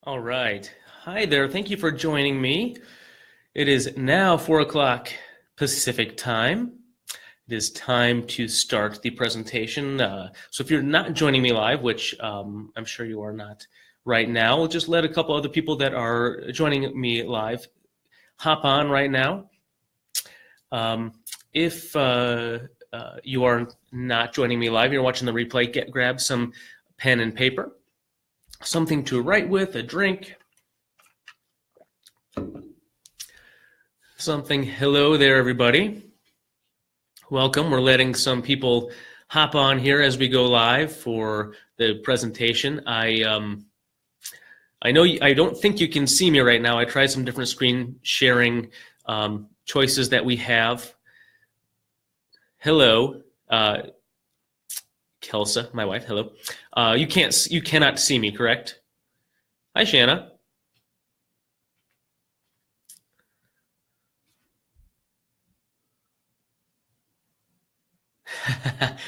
All right. Hi there. Thank you for joining me. It is now 4 o'clock Pacific time. It is time to start the presentation. So if you're not joining me live, which I'm sure you are not right now, we'll just let a couple other people that are joining me live hop on right now. If you are not joining me live, you're watching the replay, grab some pen and paper, something to write with, a drink, something. Hello there, everybody. Welcome. We're letting some people hop on here as we go live for the presentation. I know I don't think you can see me right now. I tried some different screen sharing choices that we have. Hello, Kelsa, my wife. Hello. You cannot see me, correct? Hi, Shanna.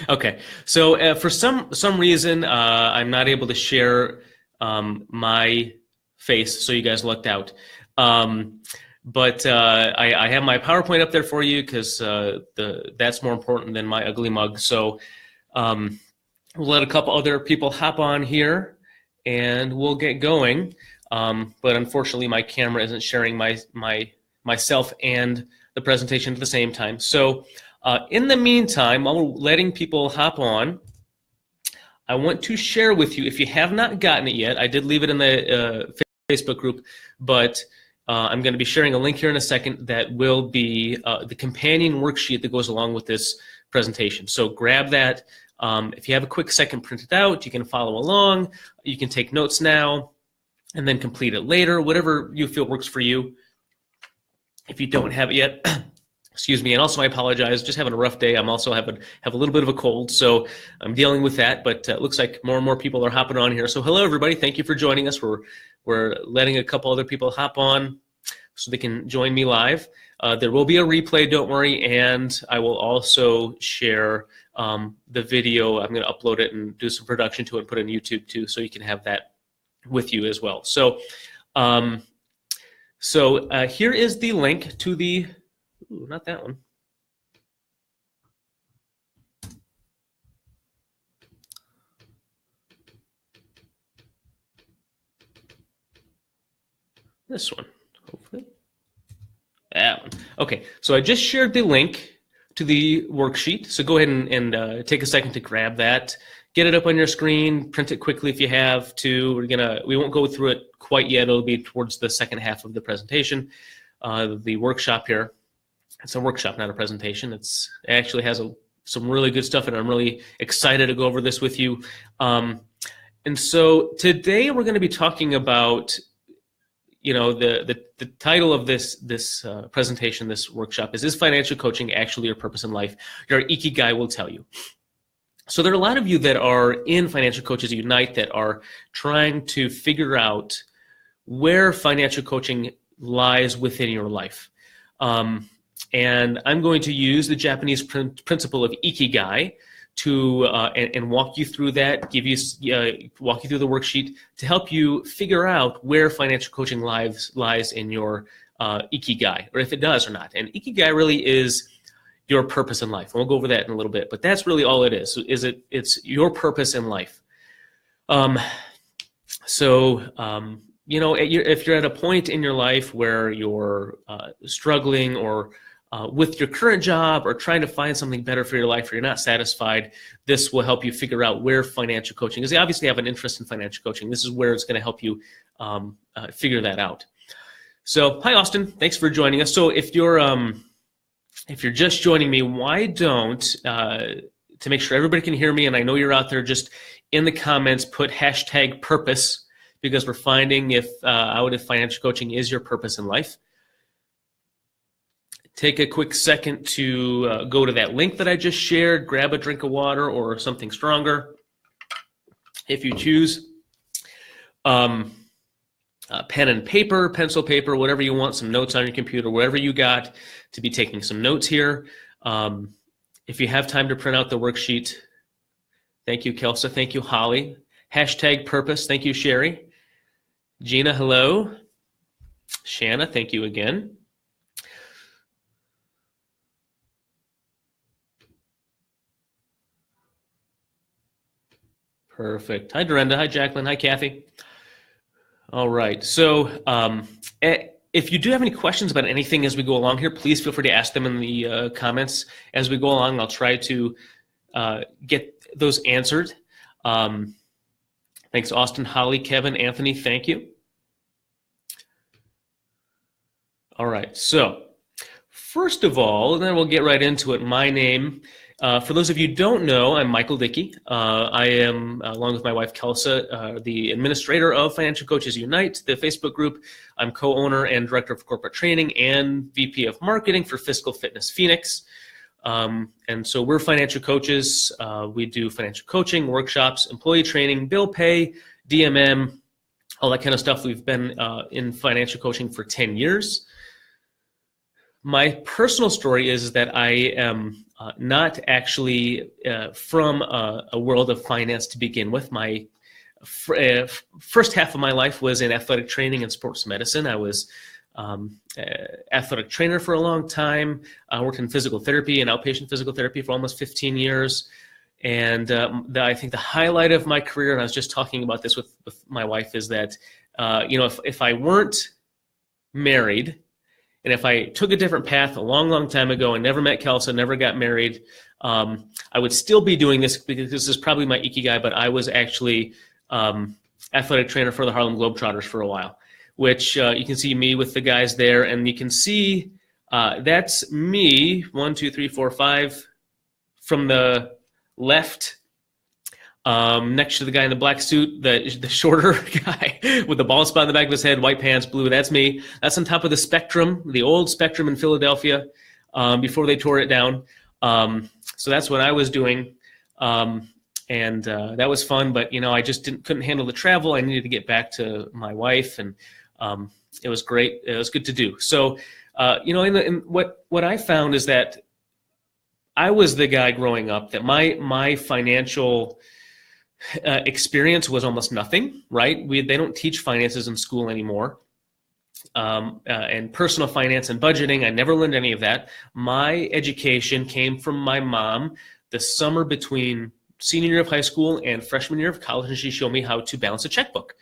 Okay, so for some reason, I'm not able to share my face, so you guys lucked out. But I have my PowerPoint up there for you because that's more important than my ugly mug. So we'll let a couple other people hop on here, and we'll get going. But unfortunately, my camera isn't sharing myself and the presentation at the same time. So in the meantime, while we're letting people hop on, I want to share with you, if you have not gotten it yet, I did leave it in the Facebook group, but I'm going to be sharing a link here in a second that will be the companion worksheet that goes along with this presentation. So grab that. If you have a quick second, print it out. You can follow along. You can take notes now and then complete it later, whatever you feel works for you. If you don't have it yet, excuse me, and also I apologize, just having a rough day. I'm also have a little bit of a cold, so I'm dealing with that, but it looks like more and more people are hopping on here. So hello, everybody. Thank you for joining us. We're letting a couple other people hop on so they can join me live. There will be a replay, don't worry, and I will also share the video. I'm going to upload it and do some production to it and put it on YouTube too, so you can have that with you as well. So, here is the link to the, ooh, not that one. This one, hopefully. That one. Okay, so I just shared the link to the worksheet. So go ahead and take a second to grab that. Get it up on your screen, print it quickly if you have to. We won't go through it quite yet. It'll be towards the second half of the presentation, the workshop here. It's a workshop, not a presentation. It actually has some really good stuff, and I'm really excited to go over this with you. And so today we're going to be talking about, the title of this presentation, this workshop is financial coaching actually your purpose in life? Your Ikigai will tell you. So there are a lot of you that are in Financial Coaches Unite that are trying to figure out where financial coaching lies within your life. And I'm going to use the Japanese principle of Ikigai to and walk you through that, walk you through the worksheet to help you figure out where financial coaching lies in your Ikigai, or if it does or not. And Ikigai really is your purpose in life. And we'll go over that in a little bit, but that's really all it is. It's your purpose in life. If you're at a point in your life where you're struggling or with your current job or trying to find something better for your life, or you're not satisfied, this will help you figure out where financial coaching is. You obviously have an interest in financial coaching. This is where it's going to help you figure that out. So, hi, Austin. Thanks for joining us. So if you're just joining me, why don't, to make sure everybody can hear me, and I know you're out there, just in the comments, put #purpose, because we're finding out if financial coaching is your purpose in life. Take a quick second to go to that link that I just shared, grab a drink of water or something stronger if you choose. Pen and paper, pencil paper, whatever you want, some notes on your computer, whatever you got to be taking some notes here. If you have time to print out the worksheet, thank you, Kelsa. Thank you, Holly. #purpose. Thank you, Sherry. Gina, hello. Shanna, thank you again. Perfect. Hi, Dorinda. Hi, Jacqueline. Hi, Kathy. All right. So if you do have any questions about anything as we go along here, please feel free to ask them in the comments as we go along. I'll try to get those answered. Thanks, Austin, Holly, Kevin, Anthony. Thank you. All right. So first of all, and then we'll get right into it. My name, for those of you who don't know, I'm Michael Dickey. I am, along with my wife, Kelsa, the administrator of Financial Coaches Unite, the Facebook group. I'm co-owner and director of corporate training and VP of marketing for Fiscal Fitness Phoenix. And so we're financial coaches. We do financial coaching, workshops, employee training, bill pay, DMM, all that kind of stuff. We've been in financial coaching for 10 years. My personal story is that I am not actually from a world of finance to begin with. My first half of my life was in athletic training and sports medicine. I was athletic trainer for a long time. I worked in physical therapy and outpatient physical therapy for almost 15 years. And I think the highlight of my career, and I was just talking about this with my wife, is that if I weren't married, and if I took a different path a long, long time ago and never met Kelsa, never got married, I would still be doing this because this is probably my Ikigai, but I was actually athletic trainer for the Harlem Globetrotters for a while, which you can see me with the guys there, and you can see that's me, 1, 2, 3, 4, 5, from the left, next to the guy in the black suit, the shorter guy with the bald spot in the back of his head, white pants, blue. That's me. That's on top of the Spectrum, the old Spectrum in Philadelphia, before they tore it down. So that's what I was doing, and that was fun. But I just couldn't handle the travel. I needed to get back to my wife, and it was great. It was good to do. So what I found is that I was the guy growing up that my financial experience was almost nothing, right? They don't teach finances in school anymore. And personal finance and budgeting, I never learned any of that. My education came from my mom the summer between senior year of high school and freshman year of college, and she showed me how to balance a checkbook.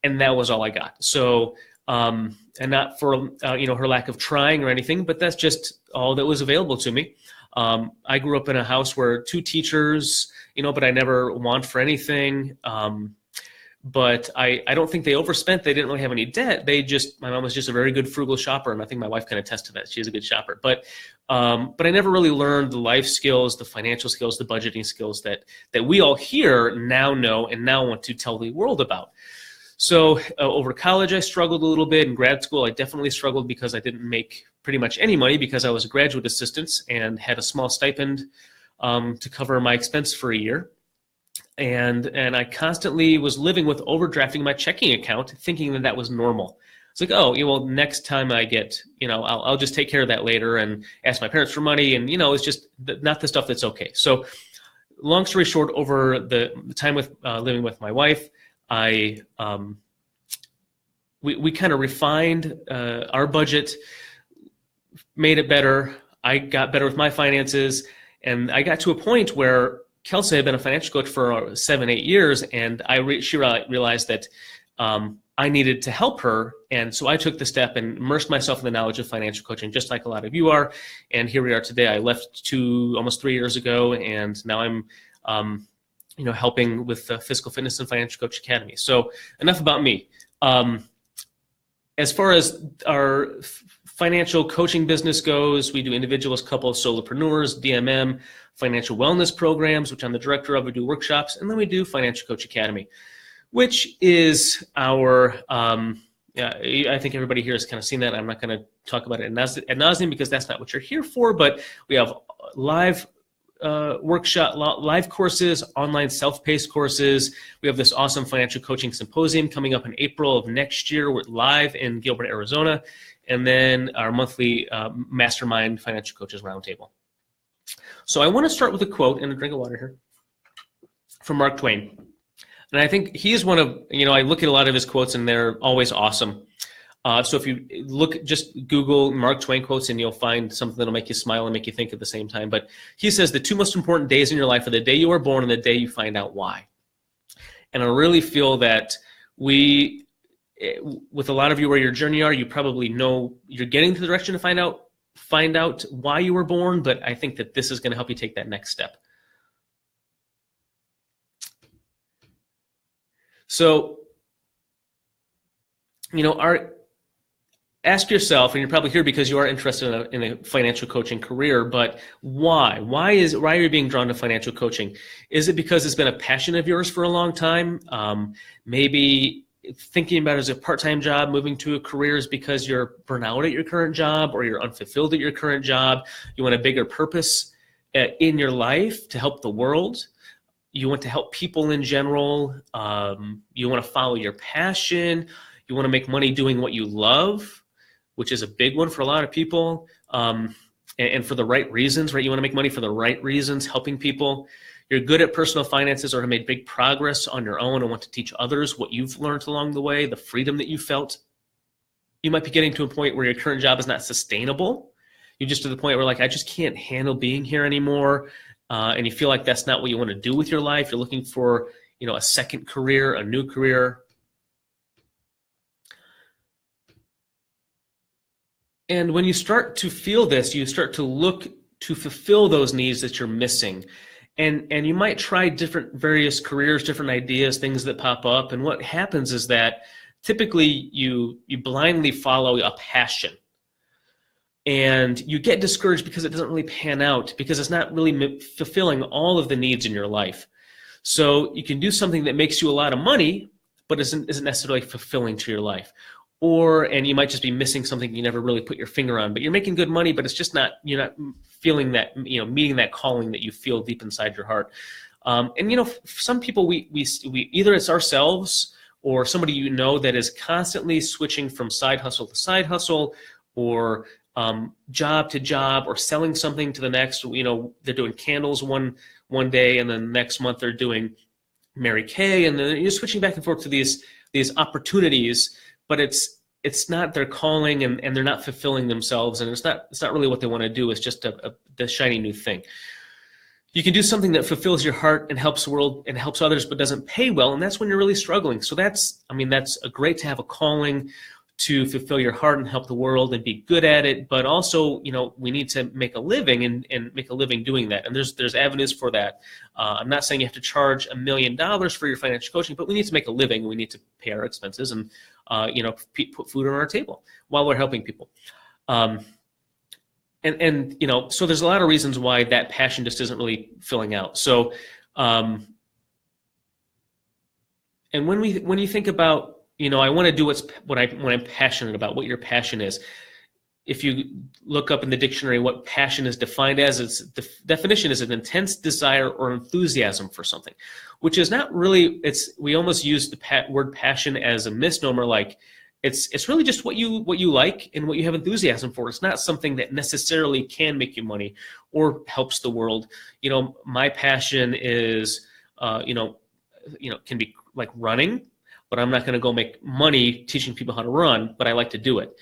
And that was all I got. So, and not for, her lack of trying or anything, but that's just all that was available to me. I grew up in a house where 2 teachers, but I never want for anything. But I don't think they overspent. They didn't really have any debt. My mom was just a very good frugal shopper, and I think my wife can attest to that. She's a good shopper. But I never really learned the life skills, the financial skills, the budgeting skills that we all here now know and now want to tell the world about. So over college, I struggled a little bit. In grad school, I definitely struggled because I didn't make pretty much any money because I was a graduate assistant and had a small stipend to cover my expense for a year. And I constantly was living with overdrafting my checking account, thinking that was normal. It's like, next time I get, I'll just take care of that later and ask my parents for money. And, it's just not the stuff that's okay. So long story short, over the time with living with my wife, we kind of refined our budget, made it better. I got better with my finances, and I got to a point where Kelsa had been a financial coach for 7-8 years, and she realized that I needed to help her, and so I took the step and immersed myself in the knowledge of financial coaching, just like a lot of you are. And here we are today. I left almost 3 years ago, and now I'm helping with the Fiscal Fitness and Financial Coach Academy. So enough about me. As far as our financial coaching business goes, we do individuals, couples, solopreneurs, DMM, financial wellness programs, which I'm the director of. We do workshops, and then we do Financial Coach Academy, which is our, I think everybody here has kind of seen that. I'm not going to talk about it ad nauseum because that's not what you're here for, but we have live workshop, live courses, online self-paced courses. We have this awesome financial coaching symposium coming up in April of next year. We're live in Gilbert, Arizona. And then our monthly Mastermind Financial Coaches Roundtable. So I want to start with a quote and a drink of water here from Mark Twain. And I think he's one of, I look at a lot of his quotes and they're always awesome. So if you just Google Mark Twain quotes and you'll find something that'll make you smile and make you think at the same time. But he says the two most important days in your life are the day you were born and the day you find out why. And I really feel that with a lot of you where your journey are, you probably know you're getting to the direction to find out why you were born, but I think that this is going to help you take that next step. So, ask yourself, and you're probably here because you are interested in a financial coaching career, but why? Why are you being drawn to financial coaching? Is it because it's been a passion of yours for a long time? Maybe thinking about it as a part-time job, moving to a career is because you're burnt out at your current job or you're unfulfilled at your current job. You want a bigger purpose in your life to help the world. You want to help people in general. You want to follow your passion. You want to make money doing what you love, which is a big one for a lot of people, and for the right reasons, right? You want to make money for the right reasons, helping people. You're good at personal finances or have made big progress on your own and want to teach others what you've learned along the way, the freedom that you felt. You might be getting to a point where your current job is not sustainable. You're just to the point where I just can't handle being here anymore. And you feel like that's not what you want to do with your life. You're looking for, a second career, a new career. And when you start to feel this, you start to look to fulfill those needs that you're missing. And you might try various careers, different ideas, things that pop up. And what happens is that typically you blindly follow a passion. And you get discouraged because it doesn't really pan out, because it's not really fulfilling all of the needs in your life. So you can do something that makes you a lot of money, but isn't necessarily fulfilling to your life. And you might just be missing something you never really put your finger on, but you're making good money, but it's just you're not feeling that, meeting that calling that you feel deep inside your heart. And some people, we either it's ourselves or somebody that is constantly switching from side hustle to side hustle, or job to job, or selling something to the next. They're doing candles one day, and then next month they're doing Mary Kay, and then you're switching back and forth to these opportunities. But it's not their calling, and they're not fulfilling themselves, and it's not really what they want to do. It's just the shiny new thing. You can do something that fulfills your heart and helps the world and helps others, but doesn't pay well, and that's when you're really struggling. So that's great to have a calling to fulfill your heart and help the world and be good at it, but also, we need to make a living and make a living doing that. And there's avenues for that. I'm not saying you have to charge $1 million for your financial coaching, but we need to make a living. We need to pay our expenses and, put food on our table while we're helping people. So there's a lot of reasons why that passion just isn't really filling out. So, and when you think about, I want to do what I'm passionate about, what your passion is. If you look up in the dictionary what passion is defined as, the definition is an intense desire or enthusiasm for something, which is not really, we almost use the word passion as a misnomer, like it's really just what you like and what you have enthusiasm for. It's not something that necessarily can make you money or helps the world. My passion is, can be like running, but I'm not going to go make money teaching people how to run, but I like to do it.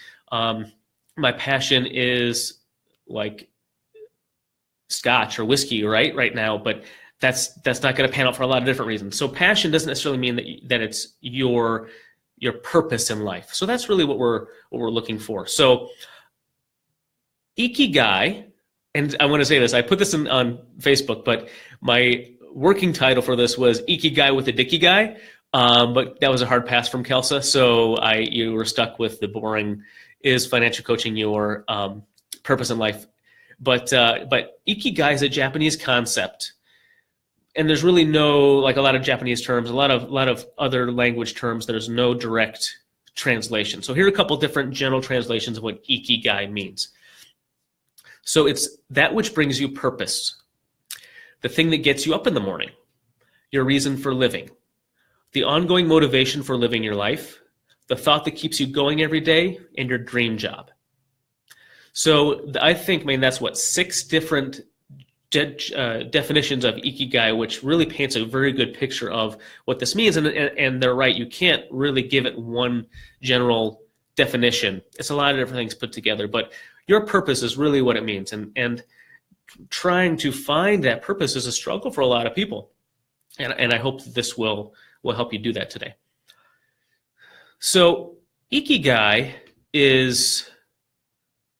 My passion is like scotch or whiskey, right now, but that's not going to pan out for a lot of different reasons. So passion doesn't necessarily mean that it's your purpose in life. So that's really what we're looking for. So Ikigai, and I want to say this, I put this on Facebook, but my working title for this was Ikigai with a Dicky Guy. But that was a hard pass from Kelsa, so you were stuck with the boring, is financial coaching your purpose in life? But Ikigai is a Japanese concept, and there's really no, like a lot of Japanese terms, a lot of other language terms, there's no direct translation. So here are a couple different general translations of what Ikigai means. So it's that which brings you purpose, the thing that gets you up in the morning, your reason for living, the ongoing motivation for living your life, the thought that keeps you going every day, and your dream job. So I think, that's what, 6 different definitions of Ikigai, which really paints a very good picture of what this means. And they're right. You can't really give it one general definition. It's a lot of different things put together, but your purpose is really what it means. And trying to find that purpose is a struggle for a lot of people. And I hope that this will help you do that today. So Ikigai is,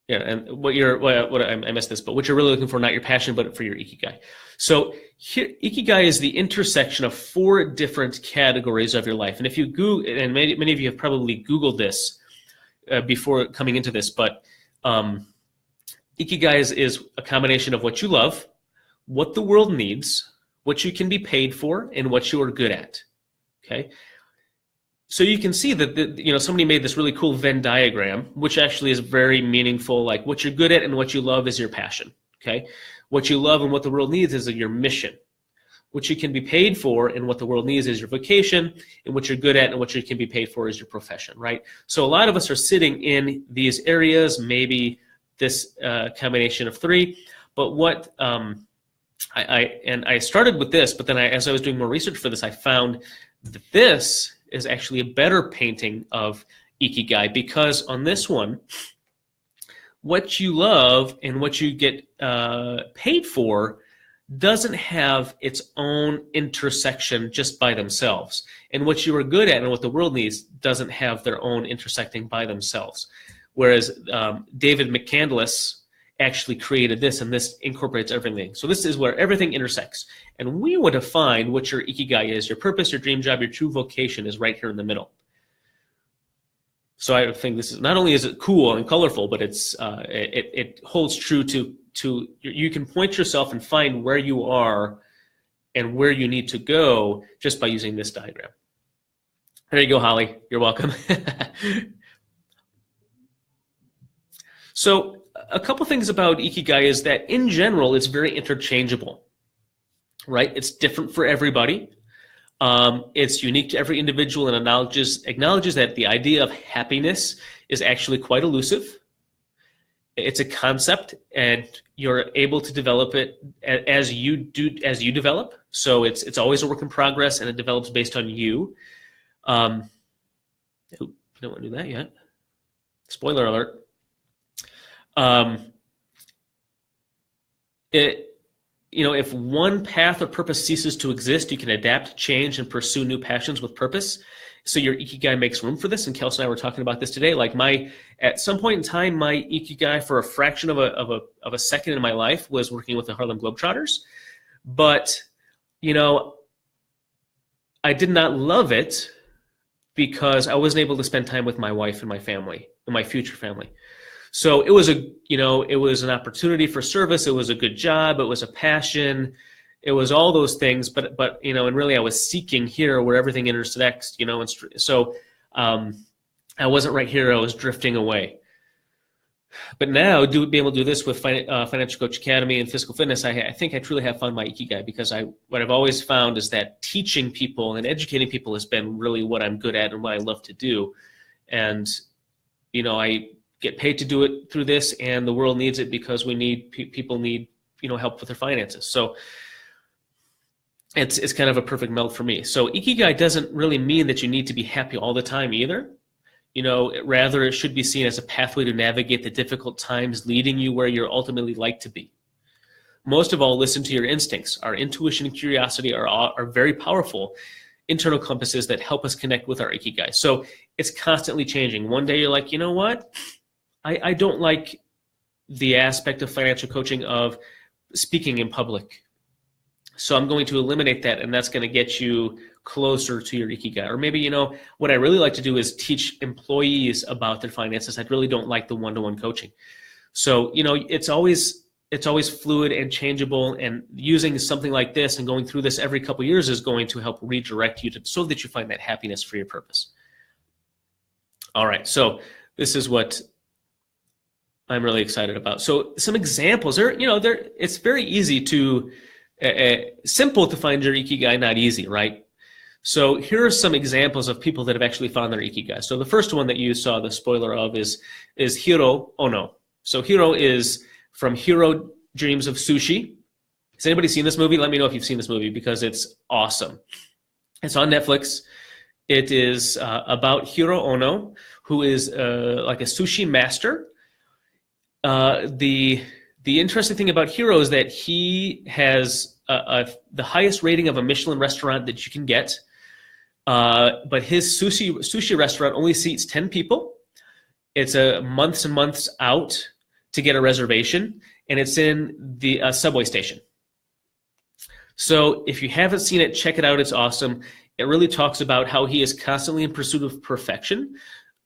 and I missed this, but what you're really looking for, not your passion, but for your Ikigai. So here, Ikigai is the intersection of 4 different categories of your life. And if you Google, and many of you have probably Googled this before coming into this, but Ikigai is a combination of what you love, what the world needs, what you can be paid for, and what you are good at. Okay. So you can see that somebody made this really cool Venn diagram, which actually is very meaningful. Like what you're good at and what you love is your passion. Okay, what you love and what the world needs is your mission. What you can be paid for and what the world needs is your vocation, and what you're good at and what you can be paid for is your profession. Right. So a lot of us are sitting in these areas, maybe this combination of 3. But what I started with this, but then as I was doing more research for this, I found that this is actually a better painting of Ikigai, because on this one, what you love and what you get paid for doesn't have its own intersection just by themselves. And what you are good at and what the world needs doesn't have their own intersecting by themselves. Whereas David McCandless actually created this, and this incorporates everything. So this is where everything intersects. And we want to find what your Ikigai is, your purpose, your dream job, your true vocation is right here in the middle. So I think this is, not only is it cool and colorful, but it holds true to you can point yourself and find where you are and where you need to go just by using this diagram. There you go, Holly. You're welcome. So a couple things about Ikigai is that in general, it's very interchangeable, right? It's different for everybody. It's unique to every individual and acknowledges that the idea of happiness is actually quite elusive. It's a concept, and you're able to develop it as you develop. So it's always a work in progress, and it develops based on you. I don't want to do that yet. Spoiler alert. If one path or purpose ceases to exist, you can adapt, change, and pursue new passions with purpose. So your Ikigai makes room for this. And Kelsey and I were talking about this today. Like at some point in time, my Ikigai for a fraction of a second in my life was working with the Harlem Globetrotters. But, I did not love it because I wasn't able to spend time with my wife and my family, and my future family. So it was it was an opportunity for service. It was a good job. It was a passion. It was all those things. But and really I was seeking here where everything intersects. And so I wasn't right here. I was drifting away. But now, being able to do this with Financial Coach Academy and Physical Fitness, I think I truly have found my Ikigai, because what I've always found is that teaching people and educating people has been really what I'm good at and what I love to do. And I get paid to do it through this, and the world needs it because people need help with their finances. So it's kind of a perfect meld for me. So Ikigai doesn't really mean that you need to be happy all the time either. Rather it should be seen as a pathway to navigate the difficult times, leading you where you're ultimately like to be. Most of all, listen to your instincts. Our intuition and curiosity are very powerful internal compasses that help us connect with our Ikigai. So it's constantly changing. One day you're like, you know what? I don't like the aspect of financial coaching of speaking in public. So I'm going to eliminate that, and that's going to get you closer to your Ikigai. Or maybe, what I really like to do is teach employees about their finances. I really don't like the one-to-one coaching. So, it's always fluid and changeable, and using something like this and going through this every couple of years is going to help redirect you so that you find that happiness for your purpose. All right, so this is what I'm really excited about. So some examples it's very easy to, simple to find your Ikigai, not easy, right? So here are some examples of people that have actually found their Ikigai. So the first one that you saw the spoiler of is Hiro Ono. So Hiro is from Hiro Dreams of Sushi. Has anybody seen this movie? Let me know if you've seen this movie because it's awesome. It's on Netflix. It is about Hiro Ono, who is like a sushi master. The interesting thing about Hiro is that he has the highest rating of a Michelin restaurant that you can get. But his sushi restaurant only seats 10 people. It's months and months out to get a reservation, and it's in the subway station. So if you haven't seen it, check it out. It's awesome. It really talks about how he is constantly in pursuit of perfection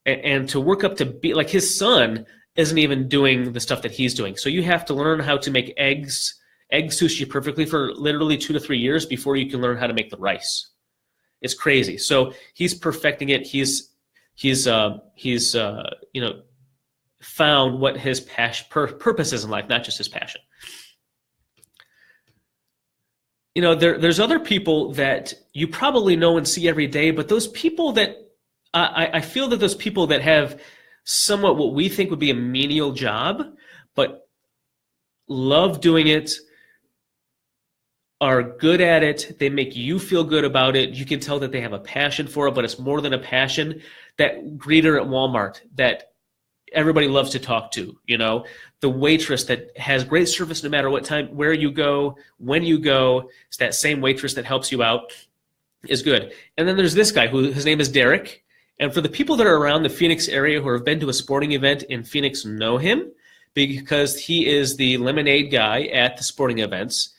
and to work up to be like his son isn't even doing the stuff that he's doing. So you have to learn how to make egg sushi perfectly for literally 2 to 3 years before you can learn how to make the rice. It's crazy. So he's perfecting it. He's found what his purpose is in life, not just his passion. There's other people that you probably know and see every day, but those people that I feel that those people that have somewhat what we think would be a menial job, but love doing it, are good at it, they make you feel good about it, you can tell that they have a passion for it, but it's more than a passion. That greeter at Walmart that everybody loves to talk to, the waitress that has great service no matter what time, where you go, when you go, it's that same waitress that helps you out, is good. And then there's this guy who his name is Derek. And for the people that are around the Phoenix area who have been to a sporting event in Phoenix know him because he is the lemonade guy at the sporting events.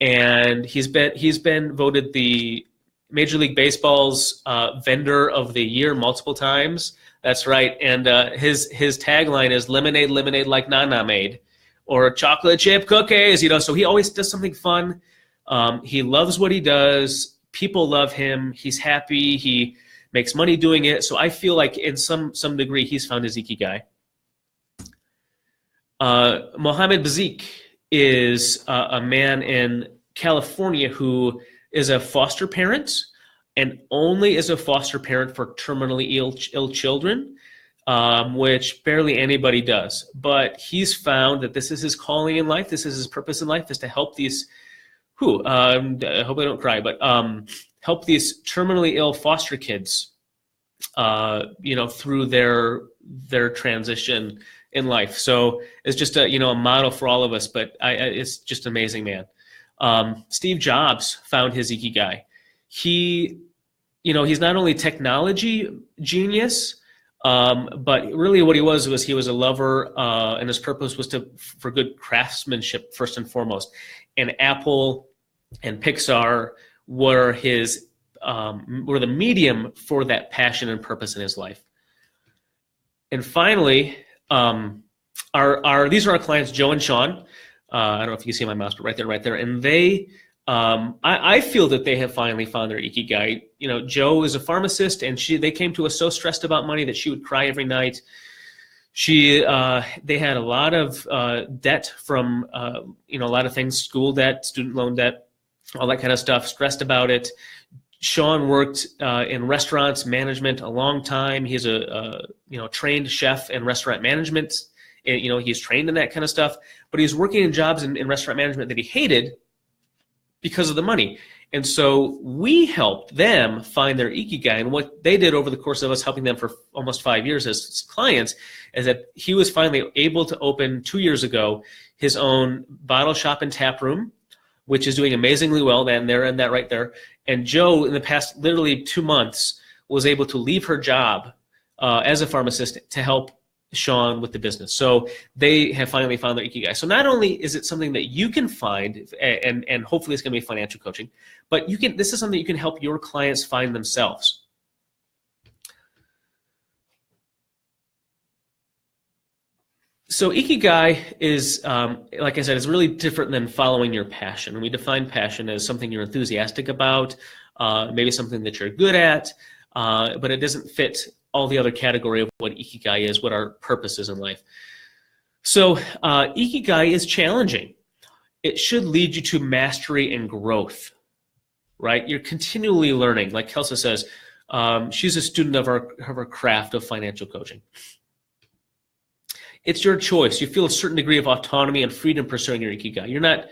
And he's been voted the Major League Baseball's vendor of the year multiple times. That's right. And his tagline is lemonade, lemonade like Nana made, or chocolate chip cookies. So he always does something fun. He loves what he does. People love him. He's happy. He makes money doing it. So I feel like in some degree he's found his Ikigai. Mohammed Bazik is a man in California who is a foster parent and only is a foster parent for terminally ill children, which barely anybody does. But he's found that this is his calling in life. This is his purpose in life, is to help these, I hope I don't cry, but help these terminally ill foster kids, through their transition in life. So it's just a model for all of us, but it's just an amazing man. Steve Jobs found his Ikigai. He's not only technology genius, but really what he was he was a lover, and his purpose was for good craftsmanship first and foremost. And Apple and Pixar were the medium for that passion and purpose in his life. And finally, these are our clients, Joe and Sean. I don't know if you can see my mouse, but right there. And they, I feel that they have finally found their Ikigai. Joe is a pharmacist, and they came to us so stressed about money that she would cry every night. They had a lot of debt from, a lot of things, school debt, student loan debt, all that kind of stuff, stressed about it. Sean worked in restaurants management a long time. He's a trained chef in restaurant management. He's trained in that kind of stuff, but he's working in jobs in restaurant management that he hated because of the money. And so we helped them find their Ikigai. And what they did over the course of us helping them for almost 5 years as clients is that he was finally able to open 2 years ago his own bottle shop and tap room, which is doing amazingly well. And they're in that right there. And Joe, in the past literally 2 months, was able to leave her job as a pharmacist to help Sean with the business. So they have finally found their Ikigai. So not only is it something that you can find, and hopefully it's going to be financial coaching, but this is something you can help your clients find themselves. So Ikigai is, like I said, is really different than following your passion. And we define passion as something you're enthusiastic about, maybe something that you're good at, but it doesn't fit all the other category of what Ikigai is, what our purpose is in life. So Ikigai is challenging. It should lead you to mastery and growth, right? You're continually learning. Like Kelsa says, she's a student of her craft of financial coaching. It's your choice. You feel a certain degree of autonomy and freedom pursuing your Ikigai. You're not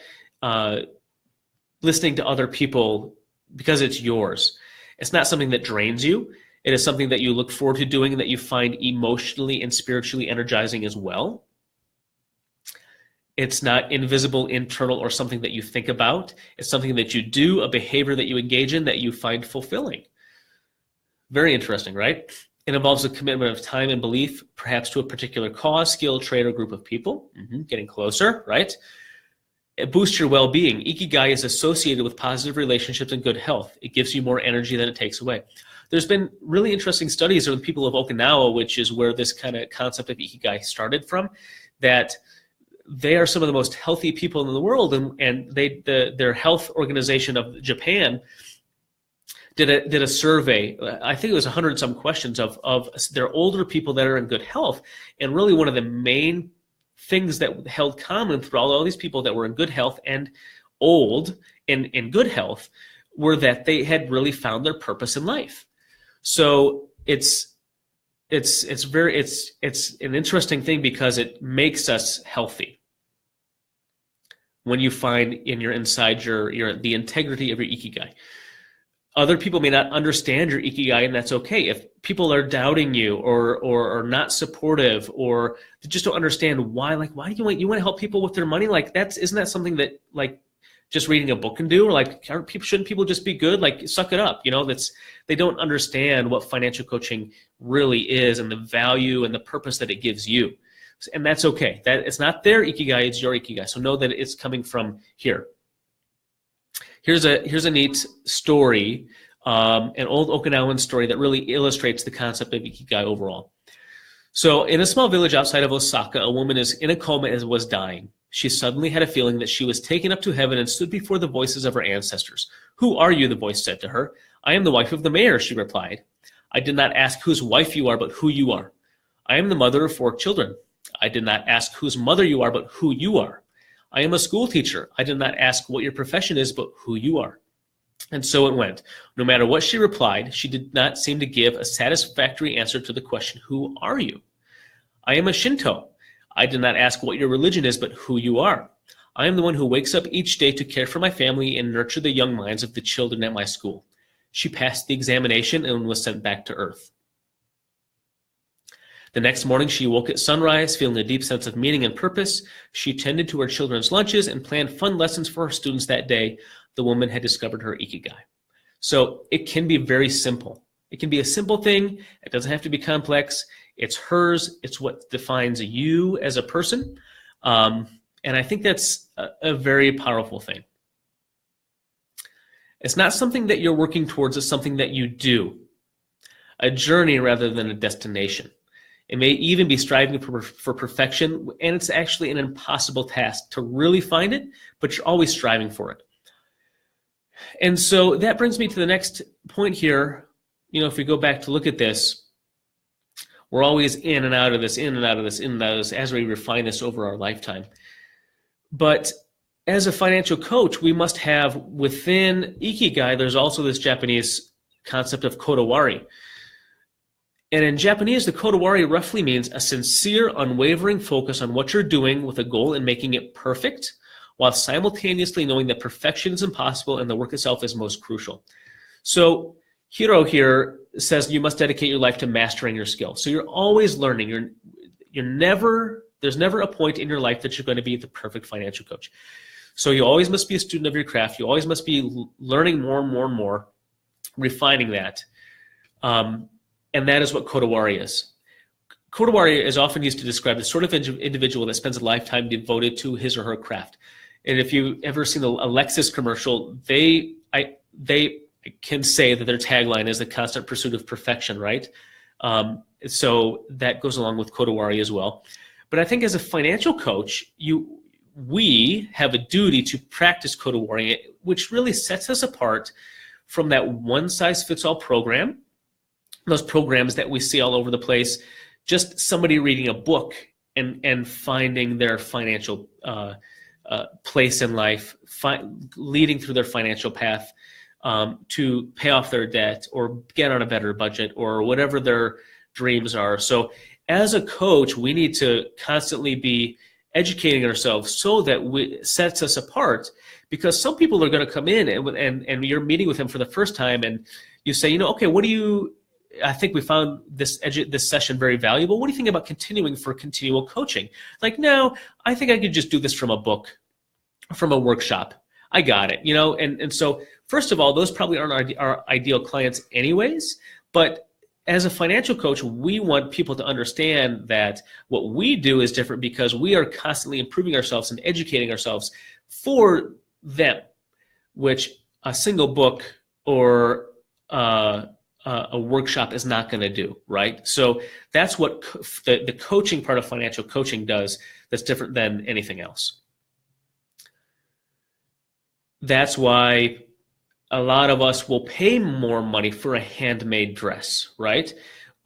listening to other people because it's yours. It's not something that drains you. It is something that you look forward to doing and that you find emotionally and spiritually energizing as well. It's not invisible, internal, or something that you think about. It's something that you do, a behavior that you engage in that you find fulfilling. Very interesting, right? It involves a commitment of time and belief, perhaps to a particular cause, skill, trait, or group of people. Getting closer, right? It boosts your well-being. Ikigai is associated with positive relationships and good health. It gives you more energy than it takes away. There's been really interesting studies with people of Okinawa, which is where this kind of concept of Ikigai started from, that they are some of the most healthy people in the world, and their health organization of Japan did a survey. I think it was 100 some questions of their older people that are in good health, and really one of the main things that held common throughout all these people that were in good health and old in good health were that they had really found their purpose in life. So it's an interesting thing because it makes us healthy when you find inside the integrity of your Ikigai. Other people may not understand your Ikigai, and that's okay. If people are doubting you or not supportive or they just don't understand why do you want to help people with their money? Isn't that something that just reading a book can do? Or shouldn't people just be good? Suck it up. They don't understand what financial coaching really is and the value and the purpose that it gives you. And that's okay. That it's not their Ikigai, it's your Ikigai. So know that it's coming from here. Here's a neat story, an old Okinawan story that really illustrates the concept of Ikigai overall. So in a small village outside of Osaka, a woman is in a coma and was dying. She suddenly had a feeling that she was taken up to heaven and stood before the voices of her ancestors. "Who are you?" the voice said to her. "I am the wife of the mayor," she replied. "I did not ask whose wife you are, but who you are." "I am the mother of 4 children." "I did not ask whose mother you are, but who you are." "I am a school teacher." "I did not ask what your profession is, but who you are." And so it went. No matter what she replied, she did not seem to give a satisfactory answer to the question, "Who are you?" "I am a Shinto." "I did not ask what your religion is, but who you are." "I am the one who wakes up each day to care for my family and nurture the young minds of the children at my school." She passed the examination and was sent back to Earth. The next morning, she woke at sunrise, feeling a deep sense of meaning and purpose. She tended to her children's lunches and planned fun lessons for her students that day. The woman had discovered her Ikigai. So it can be very simple. It can be a simple thing. It doesn't have to be complex. It's hers. It's what defines you as a person. And I think that's a very powerful thing. It's not something that you're working towards. It's something that you do. A journey rather than a destination. It may even be striving for perfection, and it's actually an impossible task to really find it, but you're always striving for it. And so that brings me to the next point here. If we go back to look at this, we're always in and out of this, in and out of this, in and out of this, as we refine this over our lifetime. But as a financial coach, we must have within Ikigai, there's also this Japanese concept of kodawari. And in Japanese, the kodawari roughly means a sincere, unwavering focus on what you're doing with a goal and making it perfect, while simultaneously knowing that perfection is impossible and the work itself is most crucial. So Hiro here says you must dedicate your life to mastering your skill. So you're always learning. There's never a point in your life that you're going to be the perfect financial coach. So you always must be a student of your craft. You always must be learning more and more and more, refining that. And that is what kodawari is. Kodawari is often used to describe the sort of individual that spends a lifetime devoted to his or her craft. And if you've ever seen a Lexus commercial, they can say that their tagline is the constant pursuit of perfection, right? So that goes along with kodawari as well. But I think as a financial coach, we have a duty to practice kodawari, which really sets us apart from that one-size-fits-all program, those programs that we see all over the place, just somebody reading a book and finding their financial place in life, leading through their financial path to pay off their debt or get on a better budget or whatever their dreams are. So as a coach, we need to constantly be educating ourselves so that sets us apart, because some people are going to come in and you're meeting with them for the first time, and you say, okay, I think we found this session very valuable. What do you think about continuing for continual coaching? Like, no, I think I could just do this from a book, from a workshop. I got it, and so first of all, those probably aren't our ideal clients anyways, but as a financial coach, we want people to understand that what we do is different because we are constantly improving ourselves and educating ourselves for them, which a single book or a workshop is not going to do, right? So that's what the coaching part of financial coaching does that's different than anything else. That's why a lot of us will pay more money for a handmade dress, right?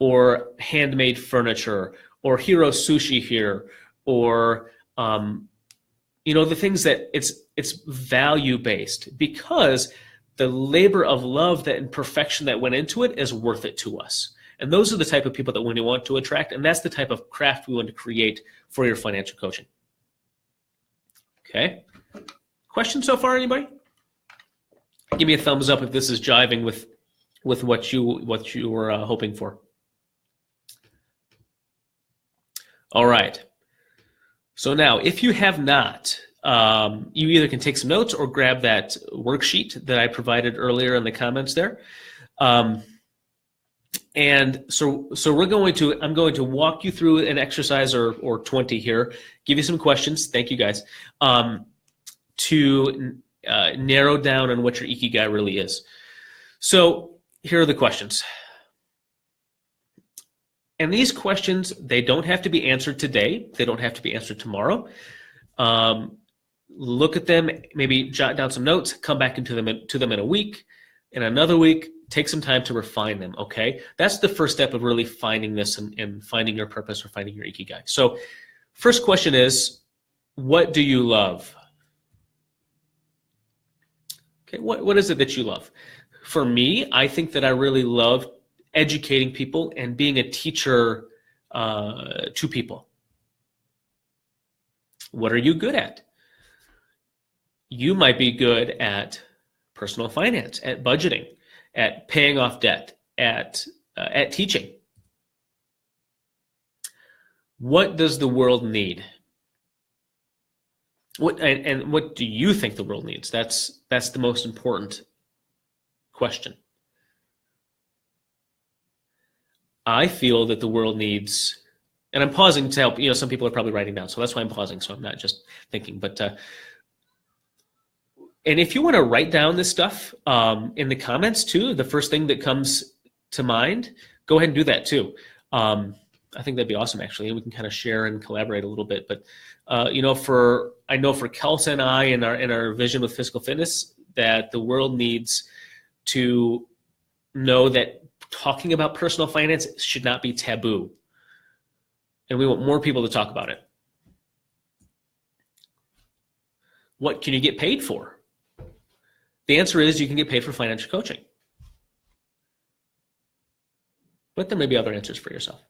Or handmade furniture, or hero sushi here, or the things that it's value-based, because the labor of love and perfection that went into it is worth it to us. And those are the type of people that we want to attract, and that's the type of craft we want to create for your financial coaching. Okay. Questions so far, anybody? Give me a thumbs up if this is jiving with what you were hoping for. All right. So now, if you have not, you either can take some notes or grab that worksheet that I provided earlier in the comments there. And so I'm going to walk you through an exercise or 20 here, give you some questions. Thank you guys. To narrow down on what your Ikigai really is. So here are the questions. And these questions, they don't have to be answered today. They don't have to be answered tomorrow. Look at them, maybe jot down some notes, come back to them in a week, in another week, take some time to refine them, okay? That's the first step of really finding this and finding your purpose or finding your Ikigai. So first question is, what do you love? Okay, what is it that you love? For me, I think that I really love educating people and being a teacher to people. What are you good at? You might be good at personal finance, at budgeting, at paying off debt, at teaching. What does the world need? What do you think the world needs? That's the most important question. I feel that the world needs, and I'm pausing to help, some people are probably writing down, so that's why I'm pausing, so I'm not just thinking, but and if you want to write down this stuff in the comments too, the first thing that comes to mind, go ahead and do that too. I think that'd be awesome, actually, and we can kind of share and collaborate a little bit. But I know for Kelsa and I in our vision with physical fitness, that the world needs to know that talking about personal finance should not be taboo, and we want more people to talk about it. What can you get paid for? The answer is you can get paid for financial coaching. But there may be other answers for yourself.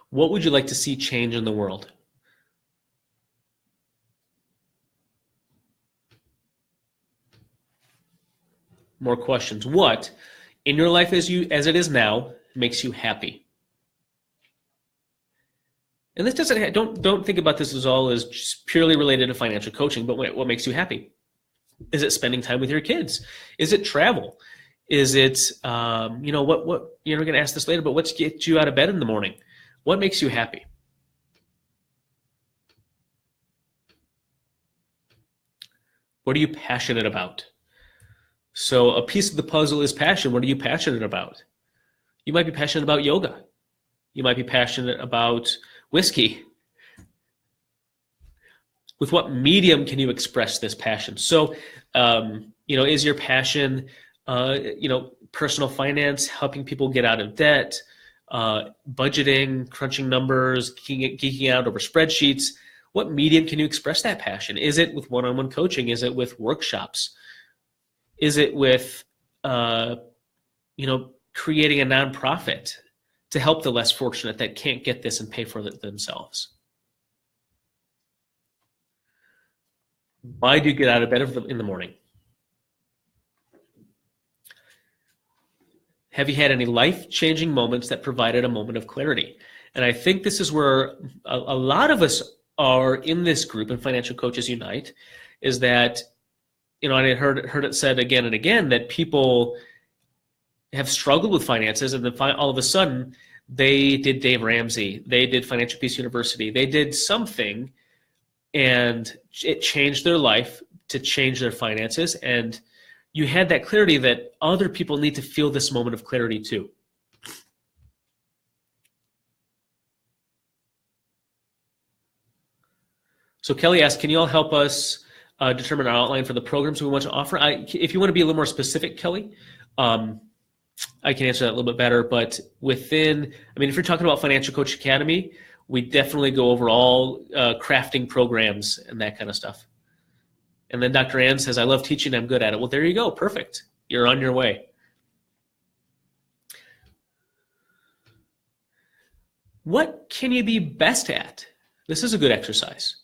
What would you like to see change in the world? More questions. What in your life as it is now makes you happy? And this doesn't don't think about this as just purely related to financial coaching, but what makes you happy? Is it spending time with your kids? Is it travel? Is it what you're going to ask this later, but what's get you out of bed in the morning? What makes you happy? What are you passionate about? So a piece of the puzzle is passion. What are you passionate about? You might be passionate about yoga. You might be passionate about whiskey. With what medium can you express this passion? So, is your passion, personal finance, helping people get out of debt, budgeting, crunching numbers, geeking out over spreadsheets? What medium can you express that passion? Is it with one-on-one coaching? Is it with workshops? Is it with, creating a nonprofit to help the less fortunate that can't get this and pay for it themselves? Why do you get out of bed in the morning? Have you had any life-changing moments that provided a moment of clarity? And I think this is where a lot of us are in this group in Financial Coaches Unite, is that, and I heard it said again and again that people have struggled with finances, and then all of a sudden they did Dave Ramsey, they did Financial Peace University, they did something, and it changed their life to change their finances. And you had that clarity that other people need to feel this moment of clarity too. So Kelly asked, can you all help us determine our outline for the programs we want to offer? If you want to be a little more specific, Kelly, I can answer that a little bit better. But if you're talking about Financial Coach Academy, we definitely go over all crafting programs and that kind of stuff. And then Dr. Ann says, I love teaching, I'm good at it. Well, there you go. Perfect. You're on your way. What can you be best at? This is a good exercise.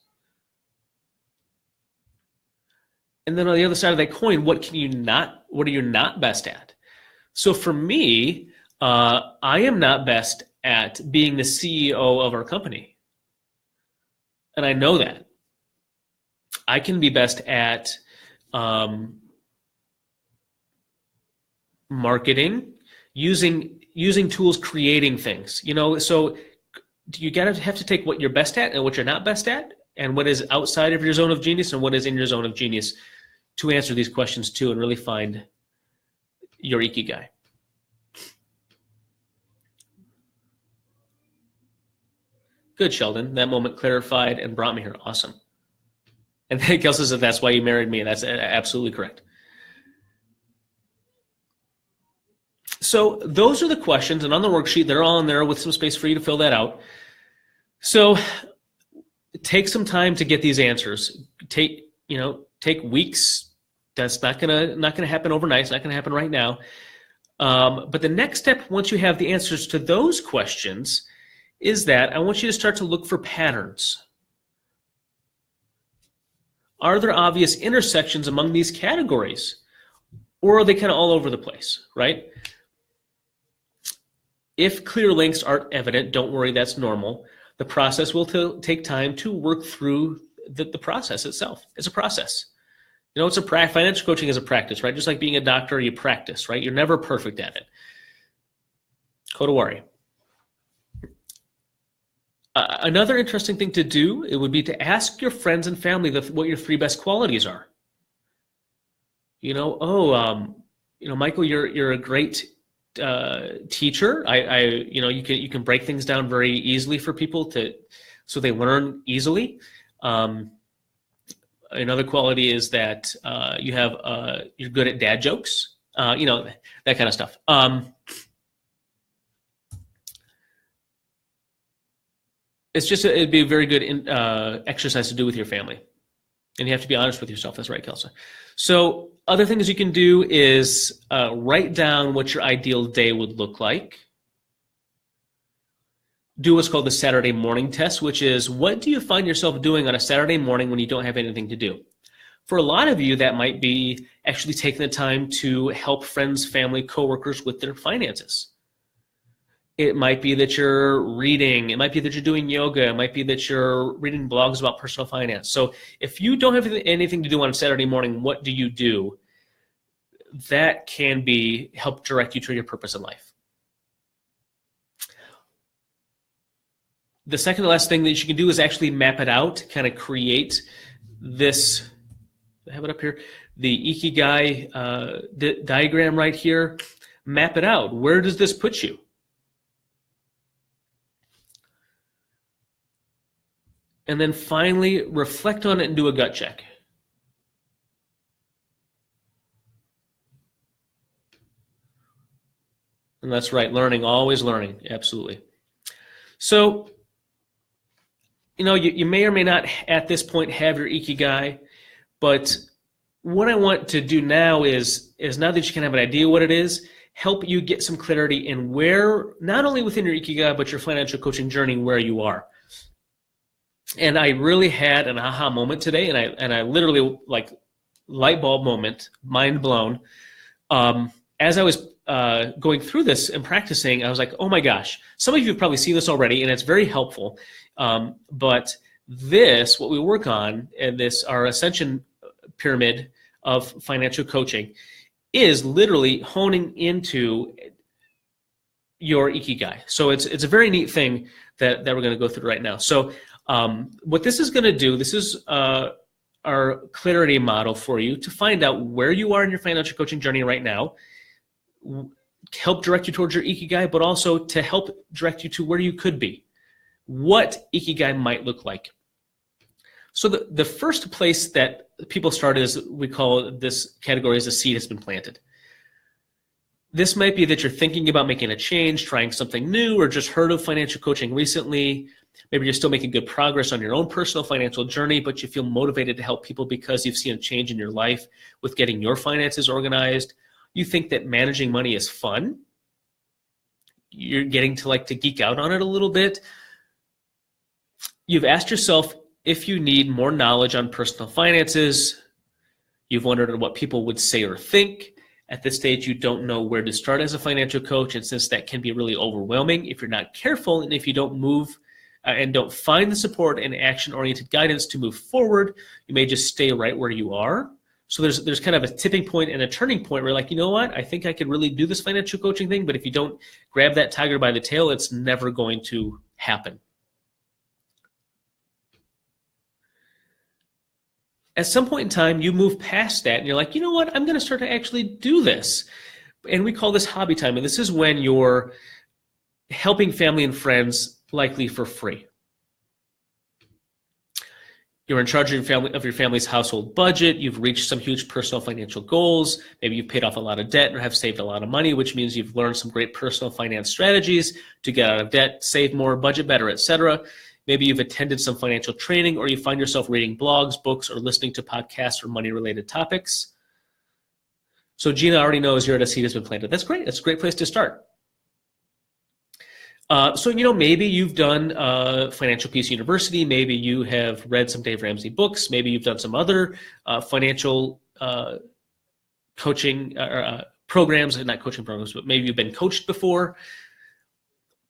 And then on the other side of that coin, what are you not best at? So for me, I am not best at being the CEO of our company. And I know that. I can be best at marketing, using tools, creating things. So you have to take what you're best at and what you're not best at, and what is outside of your zone of genius and what is in your zone of genius, to answer these questions too and really find your Ikigai. Good, Sheldon. That moment clarified and brought me here. Awesome. And Kelsey said, that's why you married me. That's absolutely correct. So those are the questions, and on the worksheet, they're all in there with some space for you to fill that out. So take some time to get these answers. Take weeks. That's not gonna happen overnight. It's not gonna happen right now. But the next step, once you have the answers to those questions, is that I want you to start to look for patterns. Are there obvious intersections among these categories? Or are they kind of all over the place, right? If clear links aren't evident, don't worry, that's normal. The process will take time to work through the process itself. It's a process. It's financial coaching is a practice, right? Just like being a doctor, you practice, right? You're never perfect at it. Kodawari. Another interesting thing to do, it would be to ask your friends and family what your 3 best qualities are. Michael, you're a great teacher. You can break things down very easily for people so they learn easily. Another quality is that you're good at dad jokes. That kind of stuff. It'd be a very good exercise to do with your family. And you have to be honest with yourself. That's right, Kelsey. So other things you can do is write down what your ideal day would look like. Do what's called the Saturday morning test, which is, what do you find yourself doing on a Saturday morning when you don't have anything to do? For a lot of you, that might be actually taking the time to help friends, family, coworkers with their finances. It might be that you're reading. It might be that you're doing yoga. It might be that you're reading blogs about personal finance. So if you don't have anything to do on a Saturday morning, what do you do? That can help direct you to your purpose in life. The second to last thing that you can do is actually map it out, kind of create this, I have it up here, the Ikigai diagram right here. Map it out. Where does this put you? And then finally, reflect on it and do a gut check. And that's right, learning, always learning, absolutely. So, you may or may not at this point have your Ikigai, but what I want to do now is now that you can have an idea what it is, help you get some clarity in where, not only within your Ikigai, but your financial coaching journey, where you are. And I really had an aha moment today, and I literally, like, light bulb moment, mind blown. As I was going through this and practicing, I was like, oh my gosh, some of you have probably seen this already, and it's very helpful. But this, what we work on, and this, our ascension pyramid of financial coaching, is literally honing into your Ikigai. So it's a very neat thing that we're going to go through right now. So what this is going to do, this is our clarity model for you to find out where you are in your financial coaching journey right now, help direct you towards your Ikigai, but also to help direct you to where you could be, what Ikigai might look like. So the first place that people start is, we call this category as a seed has been planted. This might be that you're thinking about making a change, trying something new, or just heard of financial coaching recently. Maybe you're still making good progress on your own personal financial journey, but you feel motivated to help people because you've seen a change in your life with getting your finances organized. You think that managing money is fun. You're getting to like to geek out on it a little bit. You've asked yourself if you need more knowledge on personal finances. You've wondered what people would say or think. At this stage, you don't know where to start as a financial coach, and since that can be really overwhelming if you're not careful and if you don't move and don't find the support and action-oriented guidance to move forward, you may just stay right where you are. So there's kind of a tipping point and a turning point where you're like, you know what, I think I could really do this financial coaching thing, but if you don't grab that tiger by the tail, it's never going to happen. At some point in time, you move past that and you're like, you know what, I'm going to start to actually do this. And we call this hobby time. And this is when you're helping family and friends, likely for free. You're in charge of your family's household budget. You've reached some huge personal financial goals. Maybe you've paid off a lot of debt or have saved a lot of money, which means you've learned some great personal finance strategies to get out of debt, save more, budget better, etc. Maybe you've attended some financial training, or you find yourself reading blogs, books, or listening to podcasts or money-related topics. So Gina already knows you're at a seed has been planted. That's great. That's a great place to start. So, you know, maybe you've done Financial Peace University. Maybe you have read some Dave Ramsey books. Maybe you've done some other financial coaching programs, not coaching programs, but maybe you've been coached before.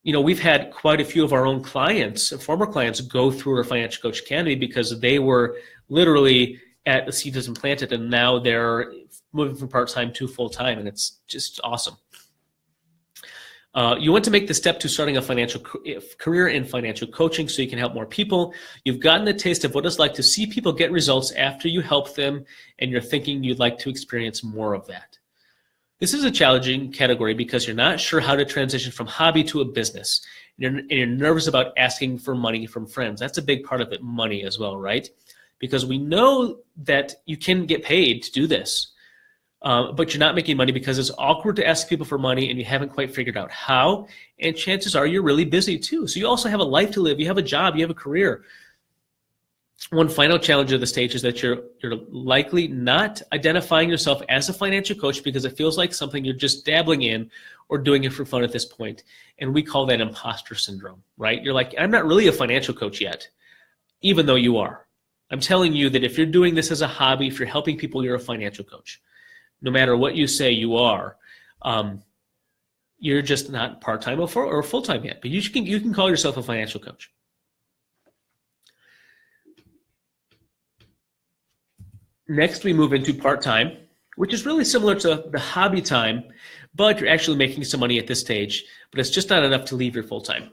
You know, we've had quite a few of our own clients, former clients, go through our Financial Coach Academy because they were literally at the seed has been planted, and now they're moving from part-time to full-time, and it's just awesome. You want to make the step to starting a financial career in financial coaching so you can help more people. You've gotten a taste of what it's like to see people get results after you help them, and you're thinking you'd like to experience more of that. This is a challenging category because you're not sure how to transition from hobby to a business. And you're nervous about asking for money from friends. That's a big part of it, money as well, right? Because we know that you can get paid to do this, but you're not making money because it's awkward to ask people for money and you haven't quite figured out how. And chances are you're really busy too. So you also have a life to live. You have a job. You have a career. One final challenge of the stage is that you're likely not identifying yourself as a financial coach because it feels like something you're just dabbling in or doing it for fun at this point. And we call that imposter syndrome, right? You're like, I'm not really a financial coach yet, even though you are. I'm telling you that if you're doing this as a hobby, if you're helping people, you're a financial coach. No matter what you say you are, you're just not part-time or full-time yet. But you can call yourself a financial coach. Next, we move into part-time, which is really similar to the hobby time, but you're actually making some money at this stage, but it's just not enough to leave your full-time.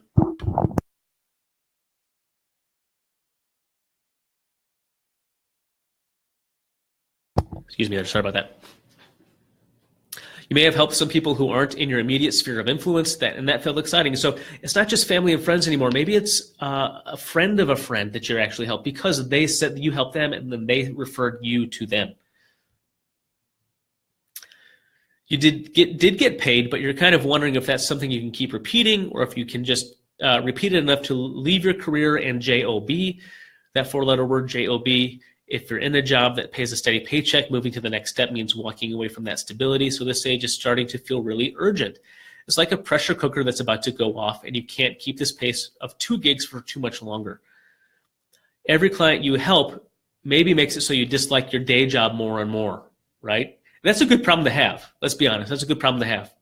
Excuse me, sorry about that. You may have helped some people who aren't in your immediate sphere of influence, and that felt exciting. So it's not just family and friends anymore. Maybe it's a friend of a friend that you're actually helped because they said that you helped them and then they referred you to them. You did get paid, but you're kind of wondering if that's something you can keep repeating or if you can just repeat it enough to leave your career and JOB, that four-letter word JOB. If you're in a job that pays a steady paycheck, moving to the next step means walking away from that stability. So this stage is starting to feel really urgent. It's like a pressure cooker that's about to go off, and you can't keep this pace of 2 gigs for too much longer. Every client you help maybe makes it so you dislike your day job more and more, right? That's a good problem to have. Let's be honest. That's a good problem to have.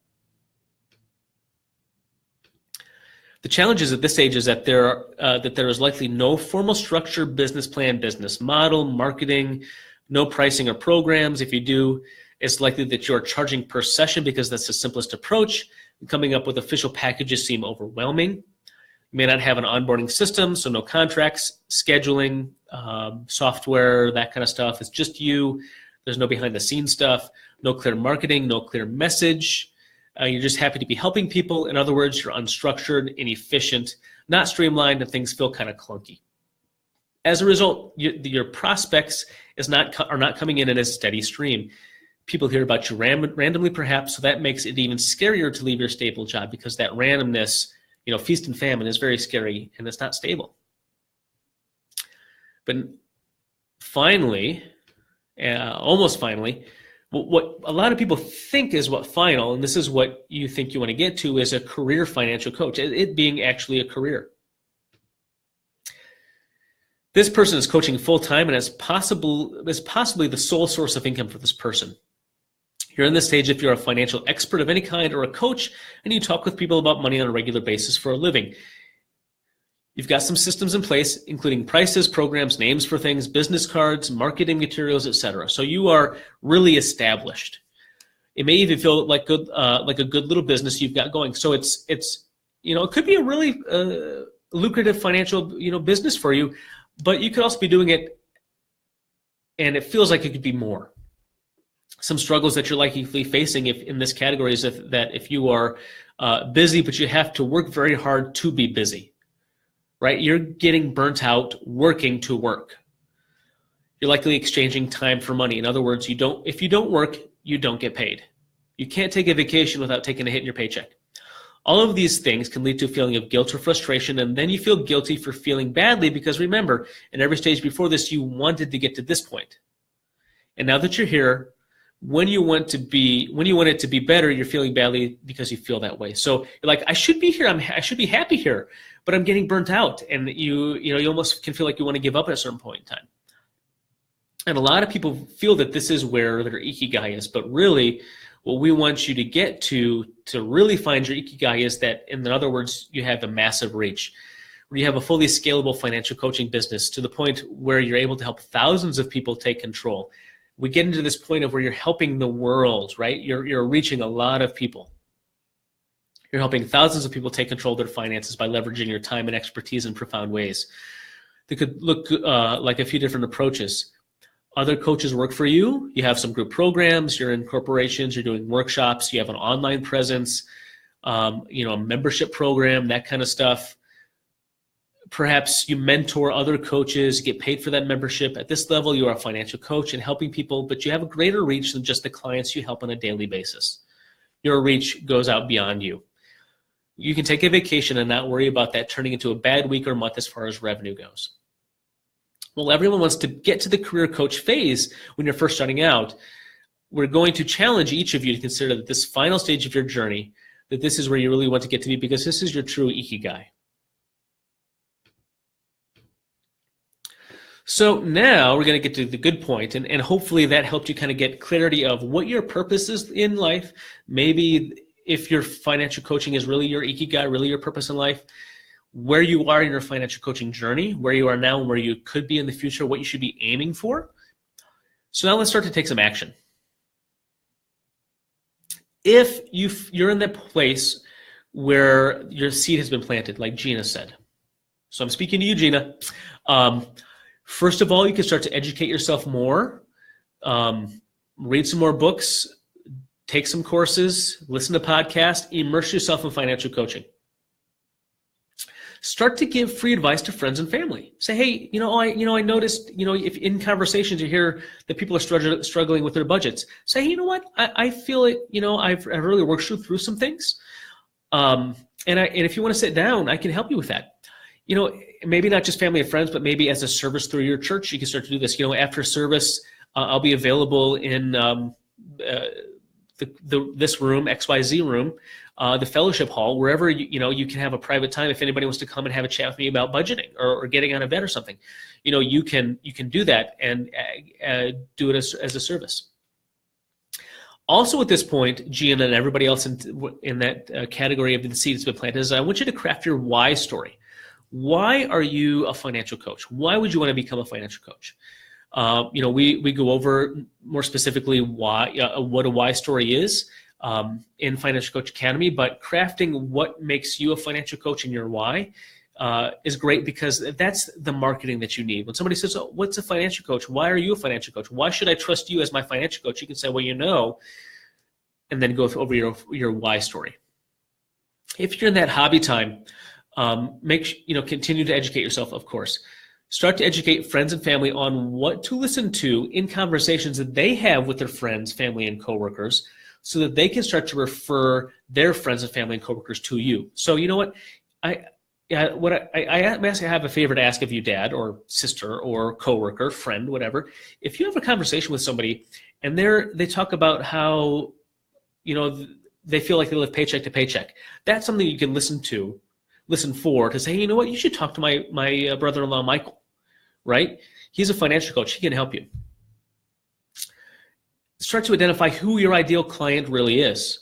The challenge is at this stage is that there is likely no formal structure, business plan, business model, marketing, no pricing or programs. If you do, it's likely that you're charging per session because that's the simplest approach. Coming up with official packages seem overwhelming. You may not have an onboarding system, so no contracts, scheduling, software, that kind of stuff. It's just you. There's no behind the scenes stuff, no clear marketing, no clear message. You're just happy to be helping people. In other words, you're unstructured, inefficient, not streamlined, and things feel kind of clunky. As a result, your prospects are not coming in a steady stream. People hear about you randomly, perhaps, so that makes it even scarier to leave your stable job because that randomness, feast and famine is very scary and it's not stable. But finally, almost finally, what a lot of people think is what final, and this is what you think you want to get to, is a career financial coach, it being actually a career. This person is coaching full-time and is possibly the sole source of income for this person. You're in this stage if you're a financial expert of any kind or a coach and you talk with people about money on a regular basis for a living. You've got some systems in place, including prices, programs, names for things, business cards, marketing materials, etc. So you are really established. It may even feel like a good little business you've got going. So it could be a really lucrative financial business for you, but you could also be doing it, and it feels like it could be more. Some struggles that you're likely facing in this category is that if you are busy, but you have to work very hard to be busy. Right? You're getting burnt out working to work. You're likely exchanging time for money. In other words, if you don't work, you don't get paid. You can't take a vacation without taking a hit in your paycheck. All of these things can lead to a feeling of guilt or frustration, and then you feel guilty for feeling badly because remember, in every stage before this, you wanted to get to this point. And now that you're here, when you want it to be better, you're feeling badly because you feel that way. So you're like, I should be here. I should be happy here, but I'm getting burnt out, and you almost can feel like you want to give up at a certain point in time. And a lot of people feel that this is where their Ikigai is, but really, what we want you to get to really find your Ikigai is that, in other words, you have a massive reach, where you have a fully scalable financial coaching business to the point where you're able to help thousands of people take control. We get into this point of where you're helping the world, right? You're reaching a lot of people. You're helping thousands of people take control of their finances by leveraging your time and expertise in profound ways. They could look like a few different approaches. Other coaches work for you. You have some group programs. You're in corporations. You're doing workshops. You have an online presence, a membership program, that kind of stuff. Perhaps you mentor other coaches, get paid for that membership. At this level, you are a financial coach and helping people, but you have a greater reach than just the clients you help on a daily basis. Your reach goes out beyond you. You can take a vacation and not worry about that turning into a bad week or month as far as revenue goes. Well, everyone wants to get to the career coach phase when you're first starting out. We're going to challenge each of you to consider that this final stage of your journey, that this is where you really want to get to be, because this is your true Ikigai. So now we're going to get to the good point, and hopefully that helped you kind of get clarity of what your purpose is in life. Maybe if your financial coaching is really your Ikigai, really your purpose in life, where you are in your financial coaching journey, where you are now and where you could be in the future, what you should be aiming for. So now let's start to take some action. If you're in that place where your seed has been planted, like Gina said. So I'm speaking to you, Gina. First of all, you can start to educate yourself more, read some more books, take some courses, listen to podcasts, immerse yourself in financial coaching. Start to give free advice to friends and family. Say, hey, I noticed, if in conversations you hear that people are struggling with their budgets, say, hey, you know what? I feel it. I've really worked through some things, and if you want to sit down, I can help you with that. Maybe not just family and friends, but maybe as a service through your church, you can start to do this. After service, I'll be available in this room, XYZ room, the fellowship hall, wherever you can have a private time. If anybody wants to come and have a chat with me about budgeting or getting on a vet or something, you can do that and do it as a service. Also at this point, Gian and everybody else in that category of the seed that's been planted, is I want you to craft your why story. Why are you a financial coach? Why would you want to become a financial coach? We go over more specifically what a why story is in Financial Coach Academy, but crafting what makes you a financial coach and your why is great, because that's the marketing that you need. When somebody says, "Oh, what's a financial coach? Why are you a financial coach? Why should I trust you as my financial coach?" You can say, "Well, and then go over your why story. If you're in that hobby time, continue to educate yourself, of course. Start to educate friends and family on what to listen to in conversations that they have with their friends, family, and coworkers, so that they can start to refer their friends and family and coworkers to you. So you know what? I have a favor to ask of you, dad or sister or coworker, friend, whatever. If you have a conversation with somebody and they talk about how they feel like they live paycheck to paycheck, that's something you can listen for to say, hey, you know what, you should talk to my brother-in-law, Michael, right? He's a financial coach. He can help you. Start to identify who your ideal client really is.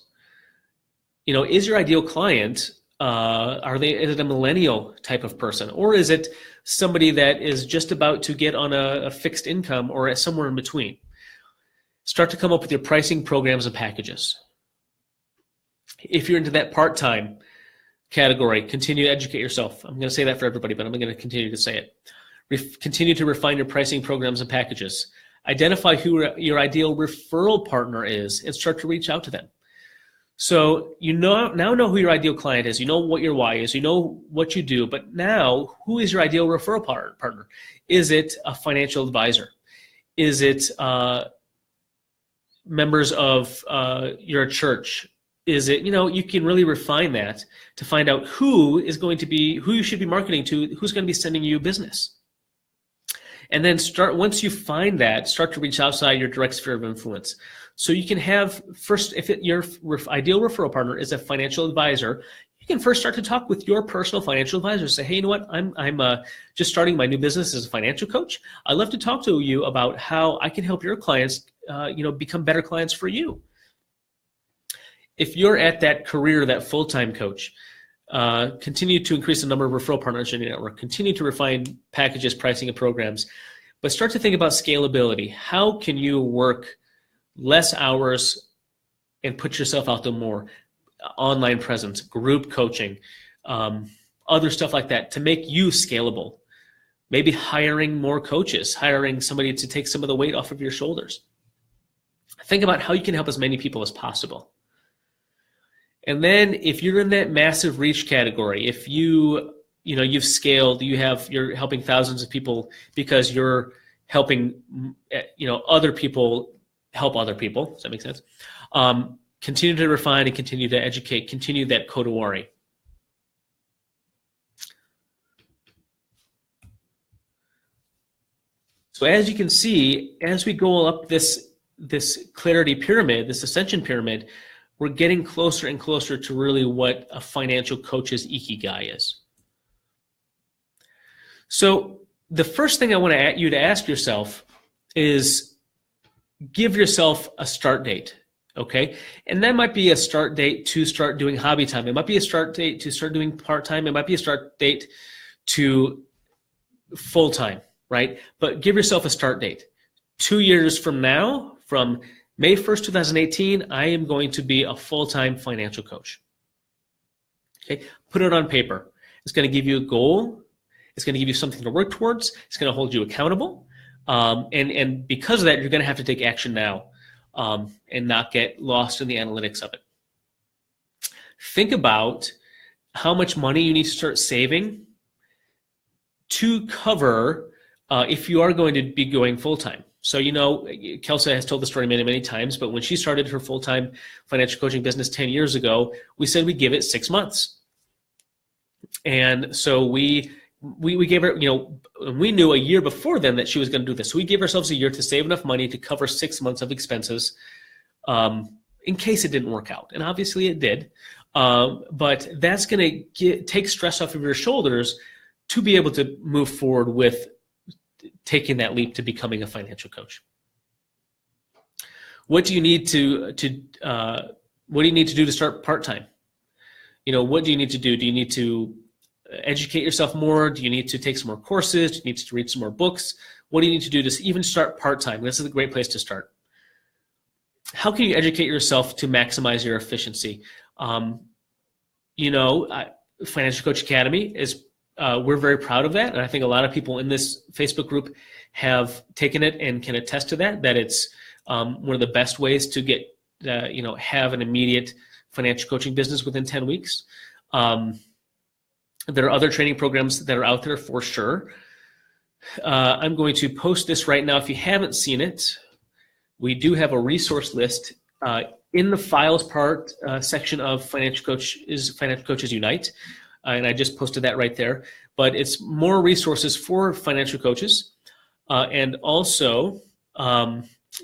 Is your ideal client, is it a millennial type of person, or is it somebody that is just about to get on a fixed income or somewhere in between? Start to come up with your pricing programs and packages. If you're into that part-time category, continue to educate yourself. I'm going to say that for everybody, but I'm going to continue to say it. Continue to refine your pricing programs and packages. Identify who your ideal referral partner is and start to reach out to them. So now know who your ideal client is. You know what your why is. You know what you do. But now, who is your ideal referral partner? Is it a financial advisor? Is it members of your church? Is it, you can really refine that to find out who you should be marketing to, who's going to be sending you business. And then once you find that, start to reach outside your direct sphere of influence. So you can have your ideal referral partner is a financial advisor, you can first start to talk with your personal financial advisor. Say, hey, you know what, I'm just starting my new business as a financial coach. I'd love to talk to you about how I can help your clients, become better clients for you. If you're at that career, that full-time coach, continue to increase the number of referral partners in your network, continue to refine packages, pricing, and programs, but start to think about scalability. How can you work less hours and put yourself out there more? Online presence, group coaching, other stuff like that to make you scalable. Maybe hiring more coaches, hiring somebody to take some of the weight off of your shoulders. Think about how you can help as many people as possible. And then if you're in that massive reach category, if you've scaled, you're helping thousands of people because you're helping, other people help other people. Does that make sense? Continue to refine and continue to educate, continue that Kodawari. So as you can see, as we go up this clarity pyramid, this ascension pyramid, we're getting closer and closer to really what a financial coach's Ikigai is. So the first thing I want you to ask yourself is give yourself a start date, okay? And that might be a start date to start doing hobby time. It might be a start date to start doing part-time. It might be a start date to full-time, right? But give yourself a start date. 2 years from now, from May 1st, 2018, I am going to be a full-time financial coach. Okay, put it on paper. It's going to give you a goal. It's going to give you something to work towards. It's going to hold you accountable. And because of that, you're going to have to take action now and not get lost in the analytics of it. Think about how much money you need to start saving to cover if you are going to be going full-time. So, Kelsa has told the story many, many times, but when she started her full-time financial coaching business 10 years ago, we said we'd give it 6 months. And so we gave her, we knew a year before then that she was going to do this. So we gave ourselves a year to save enough money to cover 6 months of expenses. in case it didn't work out. And obviously it did. But that's going to take stress off of your shoulders to be able to move forward with taking that leap to becoming a financial coach. What do you need to what do you need to do to start part-time? What do you need to do? Do you need to educate yourself more? Do you need to take some more courses? Do you need to read some more books? What do you need to do to even start part-time? This is a great place to start. How can you educate yourself to maximize your efficiency? Financial Coach Academy is, we're very proud of that. And I think a lot of people in this Facebook group have taken it and can attest to that it's one of the best ways to get, have an immediate financial coaching business within 10 weeks. There are other training programs that are out there for sure. I'm going to post this right now. If you haven't seen it, we do have a resource list in the files part section of Financial Coaches Unite. And I just posted that right there. But it's more resources for financial coaches. And also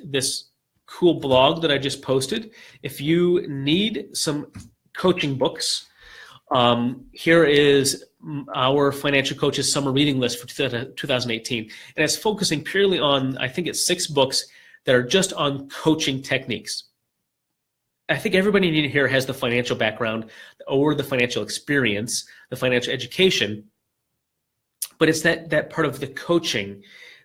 this cool blog that I just posted. If you need some coaching books, here is our Financial Coaches Summer Reading List for 2018. And it's focusing purely on, I think it's 6 books that are just on coaching techniques. I think everybody in here has the financial background or the financial experience, the financial education, but it's that part of the coaching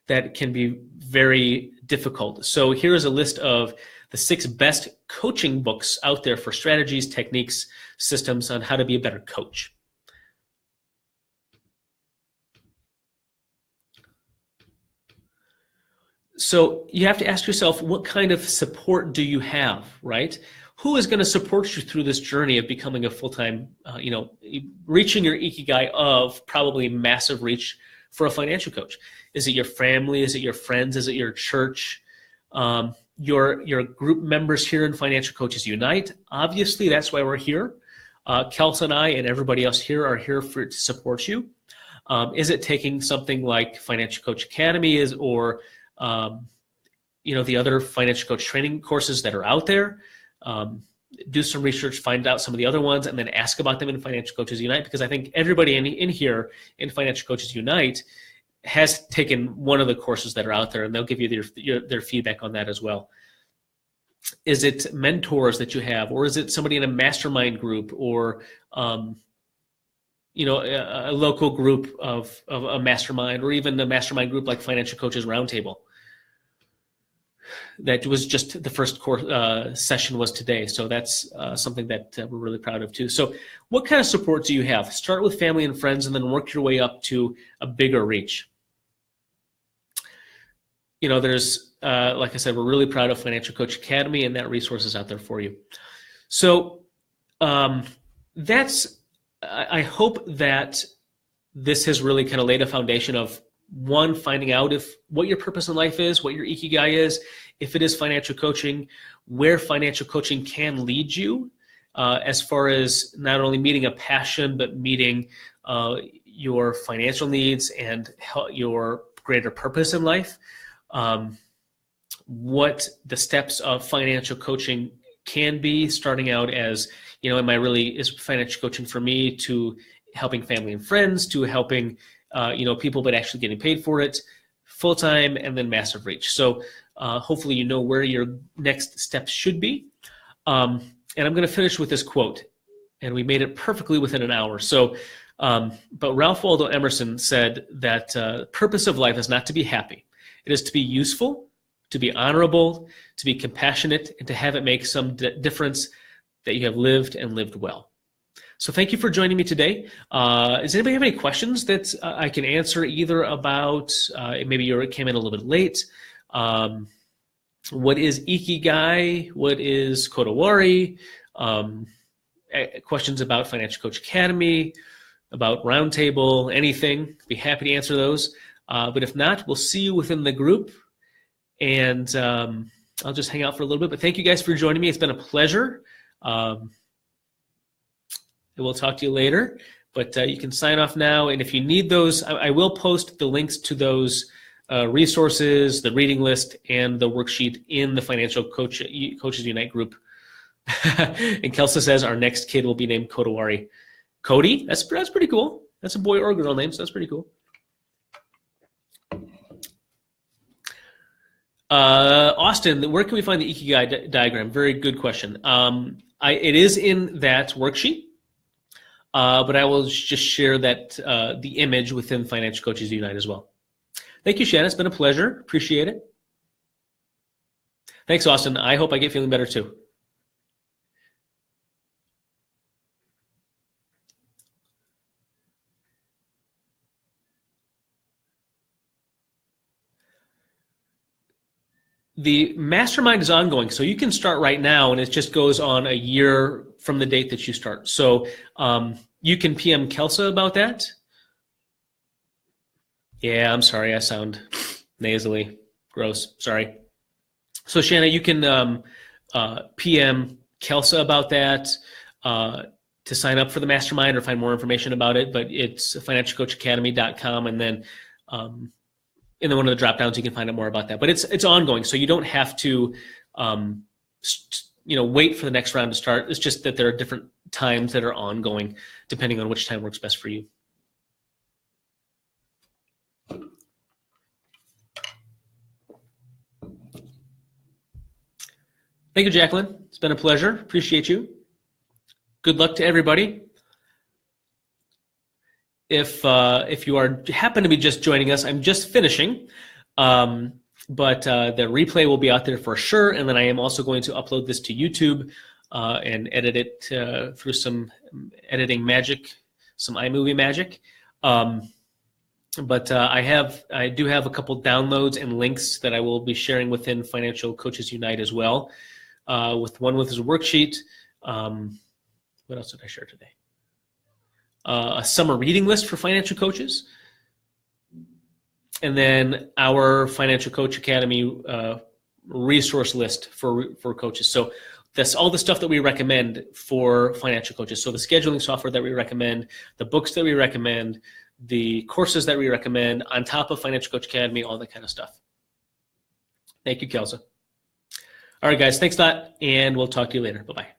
that can be very difficult. So here's a list of the 6 best coaching books out there for strategies, techniques, systems on how to be a better coach. So you have to ask yourself, what kind of support do you have, right? Who is going to support you through this journey of becoming a full-time, reaching your Ikigai of probably massive reach for a financial coach? Is it your family? Is it your friends? Is it your church? Your group members here in Financial Coaches Unite? Obviously, that's why we're here. Kelsey and I and everybody else here are here to support you. Is it taking something like Financial Coach Academy or the other financial coach training courses that are out there? Do some research, find out some of the other ones, and then ask about them in Financial Coaches Unite, because I think everybody in here in Financial Coaches Unite has taken one of the courses that are out there, and they'll give you their feedback on that as well. Is it mentors that you have, or is it somebody in a mastermind group, or a local group of a mastermind, or even a mastermind group like Financial Coaches Roundtable? That was just the first session was today, so that's something that we're really proud of too. So what kind of support do you have? Start with family and friends, and then work your way up to a bigger reach. There's, like I said, we're really proud of Financial Coach Academy, and that resource is out there for you. So I hope that this has really kind of laid a foundation of, one, finding out what your purpose in life is, what your Ikigai is, if it is financial coaching, where financial coaching can lead you as far as not only meeting a passion, but meeting your financial needs and your greater purpose in life. What the steps of financial coaching can be, starting out as, is financial coaching for me, to helping family and friends, to helping people, but actually getting paid for it, full-time, and then massive reach. So hopefully you know where your next steps should be. And I'm going to finish with this quote, and we made it perfectly within an hour. So, but Ralph Waldo Emerson said that the purpose of life is not to be happy. It is to be useful, to be honorable, to be compassionate, and to have it make some difference that you have lived and lived well. So thank you for joining me today. Does anybody have any questions that I can answer, either about, maybe you came in a little bit late, what is Ikigai, what is Kodawari, questions about Financial Coach Academy, about Roundtable, anything? Be happy to answer those. But if not, we'll see you within the group, and I'll just hang out for a little bit. But thank you guys for joining me. It's been a pleasure. We'll talk to you later, but you can sign off now. And if you need those, I will post the links to those resources, the reading list, and the worksheet in the Financial Coaches Unite group And Kelsa says our next kid will be named Kodawari. Cody? That's pretty cool. That's a boy or girl name, so that's pretty cool. Austin, where can we find the Ikigai diagram? Very good question. It is in that worksheet, but I will just share that the image within Financial Coaches Unite as well. Thank you, Shannon. It's been a pleasure. Appreciate it. Thanks, Austin. I hope I get feeling better too. The mastermind is ongoing, so you can start right now, and it just goes on a year from the date that you start. So you can PM Kelsa about that. Yeah, I'm sorry, I sound nasally, gross. Sorry. So Shanna, you can PM Kelsa about that to sign up for the mastermind or find more information about it. But it's financialcoachacademy.com, and then in one of the drop downs you can find out more about that. But it's ongoing, so you don't have to wait for the next round to start. It's just that there are different times that are ongoing depending on which time works best for you. Thank you, Jacqueline. It's been a pleasure. Appreciate you. Good luck to everybody. If you happen to be just joining us, I'm just finishing, but the replay will be out there for sure. And then I am also going to upload this to YouTube and edit it through some editing magic, some iMovie magic. But I do have a couple downloads and links that I will be sharing within Financial Coaches Unite as well. One with his worksheet. What else did I share today? A summer reading list for financial coaches, and then our Financial Coach Academy resource list for coaches. So that's all the stuff that we recommend for financial coaches. So the scheduling software that we recommend, the books that we recommend, the courses that we recommend, on top of Financial Coach Academy, all that kind of stuff. Thank you, Kelsa. All right, guys, thanks a lot, and we'll talk to you later. Bye-bye.